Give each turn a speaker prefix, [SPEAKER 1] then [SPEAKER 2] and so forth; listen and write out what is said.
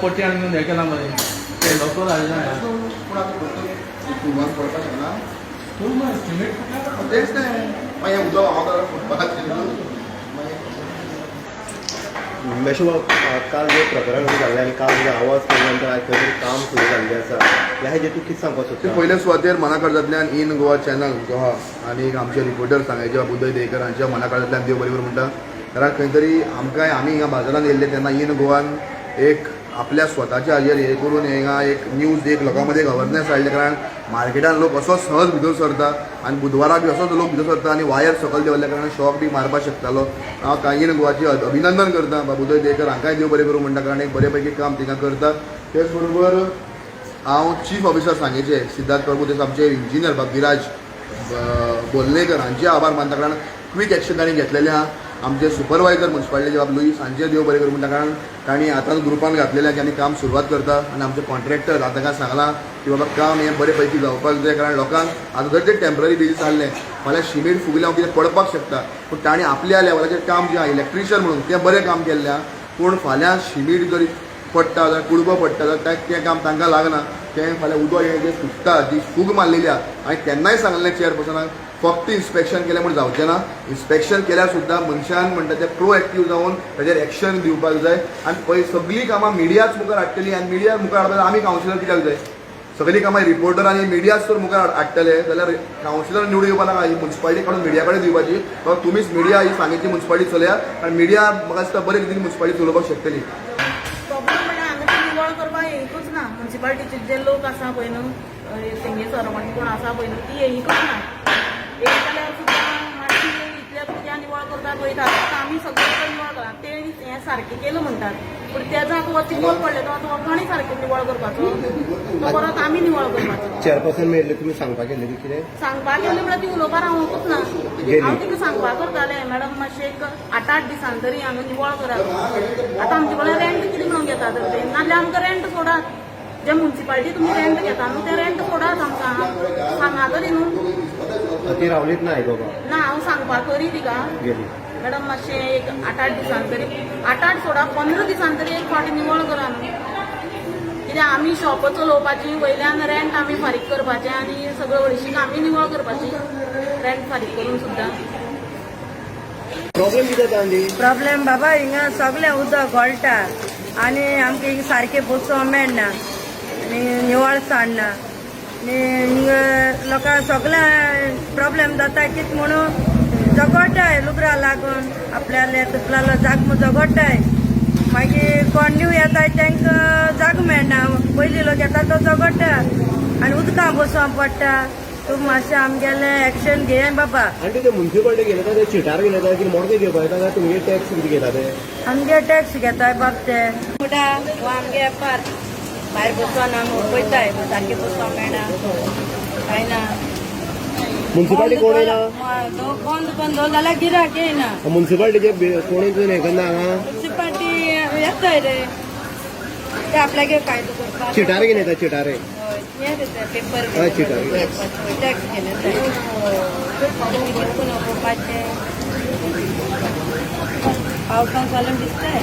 [SPEAKER 1] पट्टी आणि हे केला मध्ये डॉक्टर आले ना
[SPEAKER 2] तेच नाही
[SPEAKER 3] मेशो काल जे प्रकरण जाल्लें आनी काल जे आवाज केल्यानंतर आज खंय तरी काम सुरू जाल्लें आसा ह्या हेजेर तूं कितें सांगपाक सोदता?
[SPEAKER 2] पयल्या सुवातेर मनाकळजांतल्यान इन गोवा चॅनल जो आहा आनी आमचे रिपोर्टर सांगायचे उदय देयकर हांच्या मनाकळजांतल्यान देव बरें करूं म्हणटा. कारण खंय तरी आमकां आमी हिंगा बाजारांत येयल्ले तेन्ना इन गोवान एक आपल्या स्वताच्या हाजेर हे करून हिंगा एक न्यूज एक लोकां मदें अवेरनेस हाडले कारण मार्केटान लोक असो सहज भितर सरता आनी बुधवाराक बी असोच लोक भितर सरता आनी वायर सकयल देंवल्ल्या कारणान शॉक बी मारपाक शकतालो. हांव कांय इन गोवाची अभिनंदन करता बाबा उदय देयकर हांकांय देव बरें करूं म्हणटा कारण एक बरे पैकी काम थिंगा करता. तेच बरोबर हांव चीफ ऑफिसर सांगेचे सिद्धार्थ प्रभू तेच आमचे इंजिनियर भाग्यराज बोल्लेकर हांचे आभार मानता कारण क्वीक एक्शन तांणी घेतलेलें आहा. आमचे सुपरवायझर म्युन्सिपालिटीचे बाब लुईस हांचे देव बरें करूं म्हणटा कारण तांणी आतांच ग्रुपान घातलेल्या की आमी काम सुरवात करता आनी आमचे कॉन्ट्रॅक्टर आतां तांकां सांगलां की बाबा काम हें बरे पैकी जावपाक जाय कारण लोकांक आतां जर ते टेम्पररी बेजीस आहलें फाल्यां शिमीट फुगलें हांव कितें पडपाक शकता पूण तांणी आपल्या लेवलाचेर काम जें आहा इलेक्ट्रिशियन म्हणून तें बरें काम केल्लें आहा. पूण फाल्यां शिमीट जरी पडटा जाल्यार कुडबो पडटा जाल्यार तें काम तांकां लागना. तें फाल्यां उदक हें जें सुकता जी फूग मारलेली आहा हांवें तेन्नाय सांगलें चेअरपर्सनाक फक्त इन्स्पेक्शन केलें म्हूण जावचें ना. इन्स्पेक्शन केल्यार सुद्दां मनशान म्हणटा तें प्रोएक्टीव जावन ताचेर एक्शन दिवपाक जाय आनी पळय सगळीं कामां मिडियाच मुखार हाडटली आनी मिडिया मुखार हाडपाक आमी कावन्सिलर कित्याक जाय? सगळीं कामां रिपोर्टर आनी मिडियाच जर मुखार हाडटले जाल्यार कावन्सिलर निवडून येवपाक लागला ही म्युन्सिपालिटी काडून मिडिया कडेन दिवपाची बाबा तुमीच मिडिया ही सांगेची म्युन्सिपालिटी चलया आनी मिडिया म्हाका दिसता बरे रितीन म्युन्सिपालिटी चलोवपाक शकतली.
[SPEAKER 4] निवळ करपाक येयकूच ना म्युन्सिपालिटीचे जे लोक आसा पळय न्हू तेंगे सरपंच कोण आसा पळय न्हू ती येयकूच ना. एक जाल्यार सुद्दां मातशी इतल्या तुज्या निवळ करता पळयता आमी सगळें निवळ करा ते हें सारकें केलें म्हणटात पूण तेजो आतां वच निवळ पडले तो आतां कोणी सारकें निवळ करपाचो तो परत आमी निवळ करपाचो.
[SPEAKER 3] चेअरपर्सन मेळिल्ले तुमी सांगपाक गेल्ले की कितें
[SPEAKER 4] सांगपाक गेले म्हळ्यार ती उलोवपाक रावोंकूच ना. हांव तिका सांगपाक करतालें मॅडम मातशें एक 8-8 दिसान तरी हांगा निवळ करात. आतां आमचे कडल्यान रेंट कितें म्हणून घेतात ते नाजाल्यार आमकां रेंट सोडात. जे म्युन्सिपालिटी तुमी रेंट घेता न्हू ते रेंट सोडात आमकां सांगा तरी न्हू.
[SPEAKER 3] ती रावलीच ना आयकोपा
[SPEAKER 4] ना हांव सांगपाक तरी तिका
[SPEAKER 3] गेली
[SPEAKER 4] मॅडम मातशें एक 8-8 दिसान तरी 8-8 सोडा 15 दिसान तरी एक फावटी निवळ करा न्हू. कित्याक आमी शॉप चलोवपाची वयल्यान रेंट आमी फारीक करपाचें आनी सगळें हळशीक आमी निवळ करपाची रेंट फारीक करून सुद्दां.
[SPEAKER 3] प्रॉब्लेम कितें जाता न्ही?
[SPEAKER 5] प्रॉब्लेम बाबा हिंगा सगळें उदक गळटा आनी आमकां हिंगा सारकें बसोवंक मेळना आनी निवळ सांडना आनी हिंगा लोकांक सगळें प्रॉब्लेम जाता कितें म्हणून झगडटाय लुगरा लागून आपल्याले तुपलालो जाग झगडटाय मागीर कोण न्यू येताय तांकां जाग मेळना पयलीं लोक येता तो झगडटा आनी उदकां बसोवंक पडटा. तूं मातशें आमगेलें एक्शन घे बाबा.
[SPEAKER 3] आनी ते म्युन्सिपालिटी गेले ते चिटार गेले कितें मोडके घेवपाक येता काय तुमगे टॅक्स कितें घेता ते?
[SPEAKER 5] आमगे टॅक्स घेताय बाब ते मुडा वो आमगे एपार भायर बसोन आमी पळयताय सारकें बसोवंक मेळना कांय ना.
[SPEAKER 3] म्युन्सिपालिटी कोण येना?
[SPEAKER 5] बंद बंद जाल्यार गिराक येयना.
[SPEAKER 3] म्युन्सिपालिटीचे कोणी हे करना हांगा?
[SPEAKER 5] म्युन्सिपालिटी येताय रे ते आपल्यागे कायदो करपाक.
[SPEAKER 3] चिटार घेवन येता चिटारे
[SPEAKER 5] पेपर
[SPEAKER 3] चिटार
[SPEAKER 5] टॅक्स घेवन येताय पावसांत जाल्यार दिसताय.